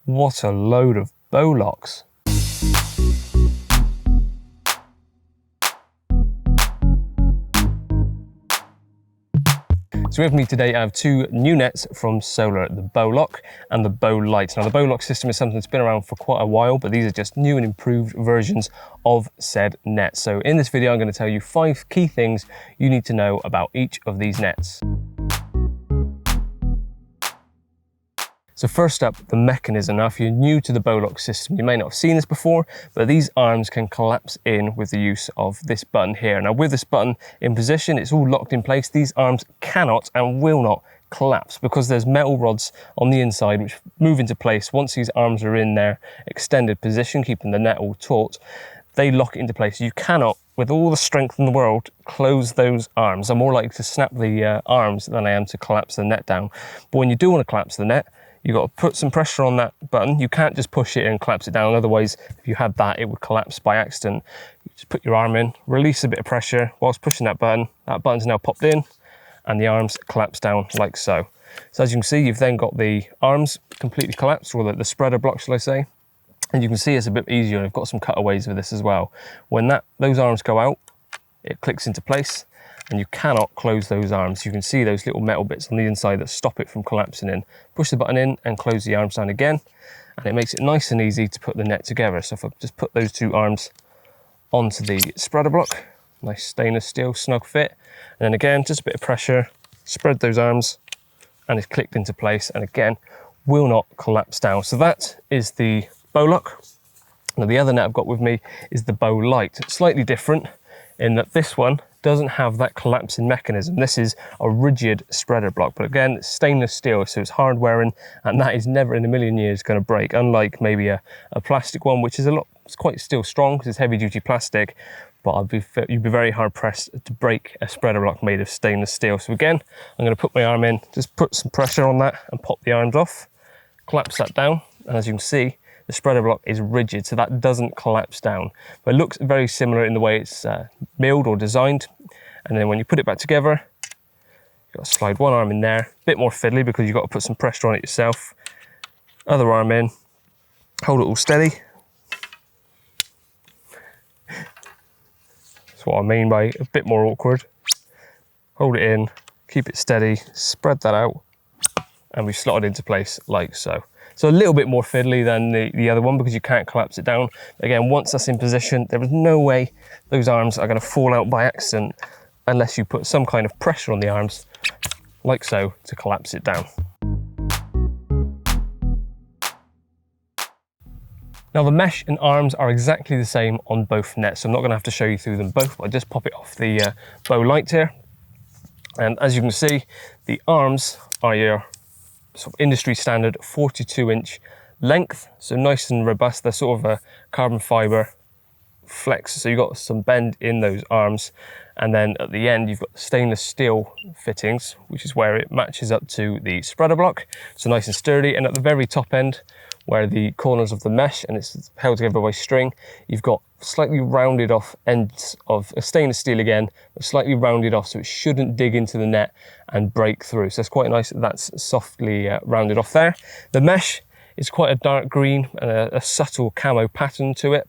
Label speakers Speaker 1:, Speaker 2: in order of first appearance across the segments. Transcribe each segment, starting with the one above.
Speaker 1: What a load of Bow-Locs. So with me today I have two new nets from Solar, the Bow-Loc and the Bow-Lite. Now the Bow-Loc system is something that's been around for quite a while, but these are just new and improved versions of said net. So in this video I'm going to tell you 5 key things you need to know about each of these nets. So first up, the mechanism. Now if you're new to the Bow-Loc system, you may not have seen this before, but these arms can collapse in with the use of this button here. Now with this button in position, it's all locked in place. These arms cannot and will not collapse because there's metal rods on the inside which move into place once these arms are in their extended position, keeping the net all taut. They lock it into place. You cannot, with all the strength in the world, close those arms. I'm more likely to snap the arms than I am to collapse the net down. But when you do want to collapse the net, you've got to put some pressure on that button. You can't just push it and collapse it down. Otherwise, if you had that, it would collapse by accident. You just put your arm in, release a bit of pressure whilst pushing that button. That button's now popped in and the arms collapse down like so. So as you can see, you've then got the arms completely collapsed, or the spreader block, shall I say. And you can see it's a bit easier. I've got some cutaways with this as well. When those arms go out, it clicks into place. And you cannot close those arms. You can see those little metal bits on the inside that stop it from collapsing in. Push the button in and close the arms down again, and it makes it nice and easy to put the net together. So if I just put those two arms onto the spreader block, nice stainless steel, snug fit, and then again, just a bit of pressure, spread those arms, and it's clicked into place, and again, will not collapse down. So that is the Bow-Loc. Now the other net I've got with me is the Bow-Lite. It's slightly different in that this one doesn't have that collapsing mechanism. This is a rigid spreader block, but again, it's stainless steel, so it's hard wearing, and that is never in a million years going to break, unlike maybe a plastic one, which is it's quite still strong because it's heavy duty plastic, but you'd be very hard pressed to break a spreader block made of stainless steel. So again, I'm going to put my arm in, just put some pressure on that and pop the arms off, collapse that down, and as you can see, the spreader block is rigid, so that doesn't collapse down. But it looks very similar in the way it's milled or designed. And then when you put it back together, you've got to slide one arm in there, a bit more fiddly because you've got to put some pressure on it yourself. Other arm in, hold it all steady. That's what I mean by a bit more awkward. Hold it in, keep it steady, spread that out, and we've slotted into place like so. So a little bit more fiddly than the other one because you can't collapse it down. Again, once that's in position, there is no way those arms are going to fall out by accident unless you put some kind of pressure on the arms, like so, to collapse it down. Now the mesh and arms are exactly the same on both nets, so I'm not going to have to show you through them both, but I just pop it off the Bow-Lite here. And as you can see, the arms are your sort of industry standard 42-inch length, so nice and robust. They're sort of a carbon fiber flex, so you've got some bend in those arms, and then at the end you've got stainless steel fittings, which is where it matches up to the spreader block, so nice and sturdy. And at the very top end, where the corners of the mesh and it's held together by string, you've got slightly rounded off ends of a stainless steel again, but slightly rounded off so it shouldn't dig into the net and break through. So it's quite nice that that's softly rounded off there. The mesh is quite a dark green and a subtle camo pattern to it.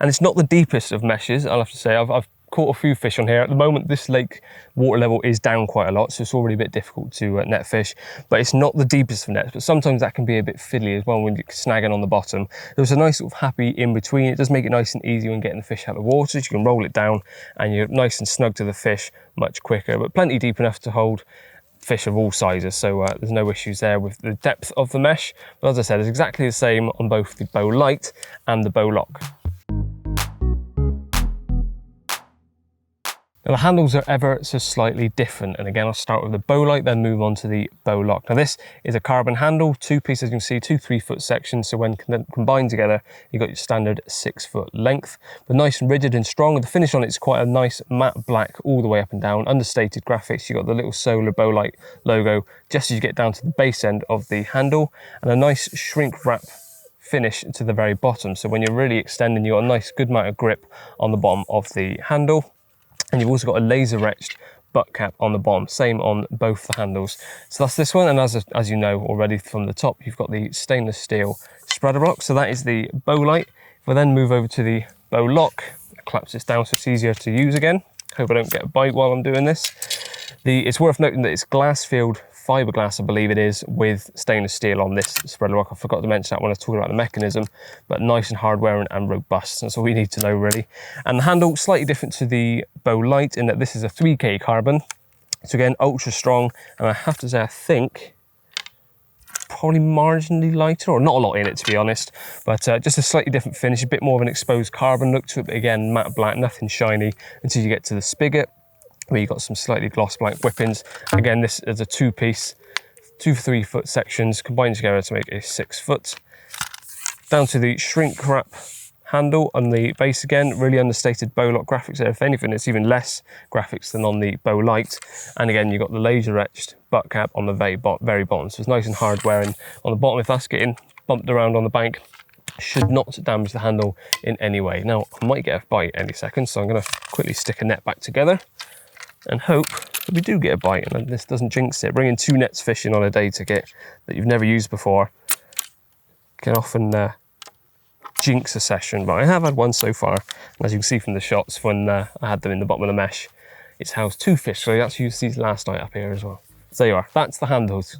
Speaker 1: And it's not the deepest of meshes, I'll have to say. I've caught a few fish on here. At the moment, this lake water level is down quite a lot, so it's already a bit difficult to net fish, but it's not the deepest of nets, but sometimes that can be a bit fiddly as well when you're snagging on the bottom. There's a nice sort of happy in between. It does make it nice and easy when getting the fish out of the water, so you can roll it down and you're nice and snug to the fish much quicker, but plenty deep enough to hold fish of all sizes, so there's no issues there with the depth of the mesh. But as I said, it's exactly the same on both the Bow-Lite and the Bow-Loc. Now the handles are ever so slightly different, and again I'll start with the Bow-Lite, then move on to the Bow-Loc. Now this is a carbon handle, two pieces, as you can see, two 3-foot sections, so when combined together you've got your standard 6-foot length, but nice and rigid and strong. The finish on it's quite a nice matte black all the way up and down, understated graphics. You've got the little Solar Bow-Lite logo just as you get down to the base end of the handle, and a nice shrink wrap finish to the very bottom, so when you're really extending you've got a nice good amount of grip on the bottom of the handle. And you've also got a laser etched butt cap on the bottom, same on both the handles. So that's this one, and as you know already from the top, you've got the stainless steel spreader block. So that is the Bow-Lite. If I then move over to the Bow-Loc, collapse this down so it's easier to use again. Hope I don't get a bite while I'm doing this. It's worth noting that it's glass-filled fiberglass, I believe it is, with stainless steel on this spreader block. I forgot to mention that when I was talking about the mechanism, but nice and hard wearing and robust. That's all we need to know really. And the handle, slightly different to the Bow-Lite in that this is a 3K carbon. So again, ultra strong. And I have to say, I think probably marginally lighter, or not a lot in it to be honest, but just a slightly different finish, a bit more of an exposed carbon look to it, but again, matte black, nothing shiny until you get to the spigot, where you've got some slightly gloss black whippings. Again, this is a two-piece, 2 3 foot sections combined together to make a 6 foot. Down to the shrink wrap handle on the base again, really understated Bow-Loc graphics there. If anything, it's even less graphics than on the Bow-Lite. And again, you've got the laser etched butt cap on the very bottom. So it's nice and hard wearing on the bottom. If that's getting bumped around on the bank, should not damage the handle in any way. Now, I might get a bite any second, so I'm gonna quickly stick a net back together and hope that we do get a bite and this doesn't jinx it. Bringing 2 nets fishing on a day ticket that you've never used before can often jinx a session, but I have had one so far. And as you can see from the shots when I had them in the bottom of the mesh, it's housed 2 fish, so I actually used these last night up here as well. So there you are, that's the handles.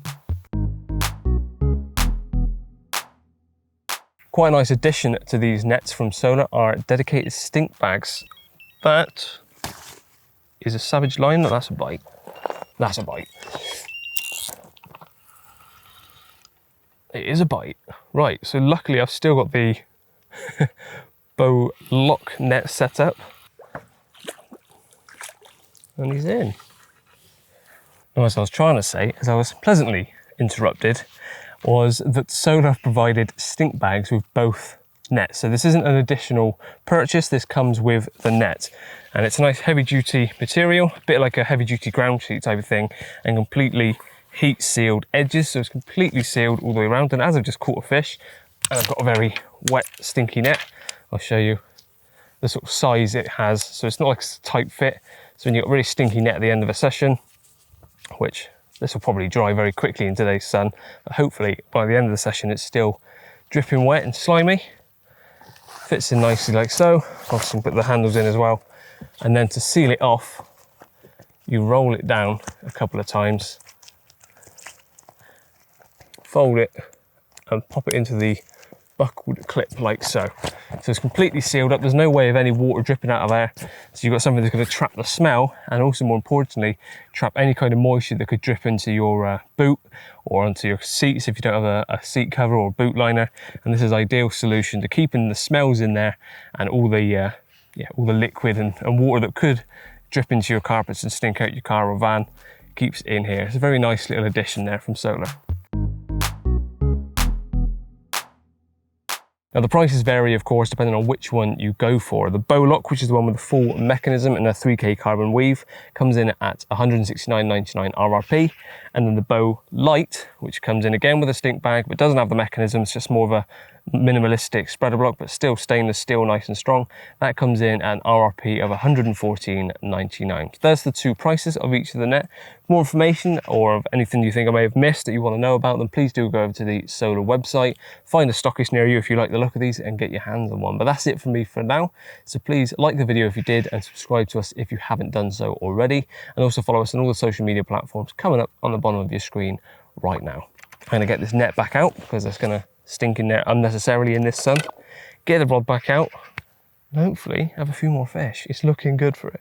Speaker 1: Quite a nice addition to these nets from Solar are dedicated stink bags. That is a savage line. No, that's a bite. That's a bite. It is a bite. Right, so luckily I've still got the Bow-Loc net set up. And he's in. And as I was trying to say, as I was pleasantly interrupted, was that Solar have provided stink bags with both nets. So this isn't an additional purchase, this comes with the net. And it's a nice heavy duty material, a bit like a heavy duty ground sheet type of thing, and completely heat sealed edges. So it's completely sealed all the way around. And as I've just caught a fish, and I've got a very wet, stinky net, I'll show you the sort of size it has. So it's not like a tight fit. So when you've got a really stinky net at the end of a session, which this will probably dry very quickly in today's sun, but hopefully by the end of the session it's still dripping wet and slimy. Fits in nicely like so. Obviously put the handles in as well. And then to seal it off, you roll it down a couple of times, fold it and pop it into the buckled clip like so. So it's completely sealed up. There's no way of any water dripping out of there. So you've got something that's going to trap the smell, and also more importantly, trap any kind of moisture that could drip into your boot or onto your seats if you don't have a seat cover or a boot liner. And this is an ideal solution to keeping the smells in there and all the liquid and water that could drip into your carpets and stink out your car or van keeps in here. It's a very nice little addition there from Solar. Now the prices vary, of course, depending on which one you go for. The Bow-Loc, which is the one with the full mechanism and a 3K carbon weave, comes in at $169.99 RRP. And then the Bow-Lite, which comes in again with a stink bag, but doesn't have the mechanism, it's just more of a minimalistic spreader block, but still stainless steel, nice and strong. That comes in at an RRP of $114.99. So there's the 2 prices of each of the net. For more information or of anything you think I may have missed that you want to know about them, please do go over to the Solar website, find a stockist near you if you like the look of these, and get your hands on one. But that's it from me for now. So please like the video if you did, and subscribe to us if you haven't done so already. And also follow us on all the social media platforms coming up on the bottom of your screen right now. I'm going to get this net back out because it's going to stink in there unnecessarily in this sun. Get the rod back out and hopefully have a few more fish. It's looking good for it.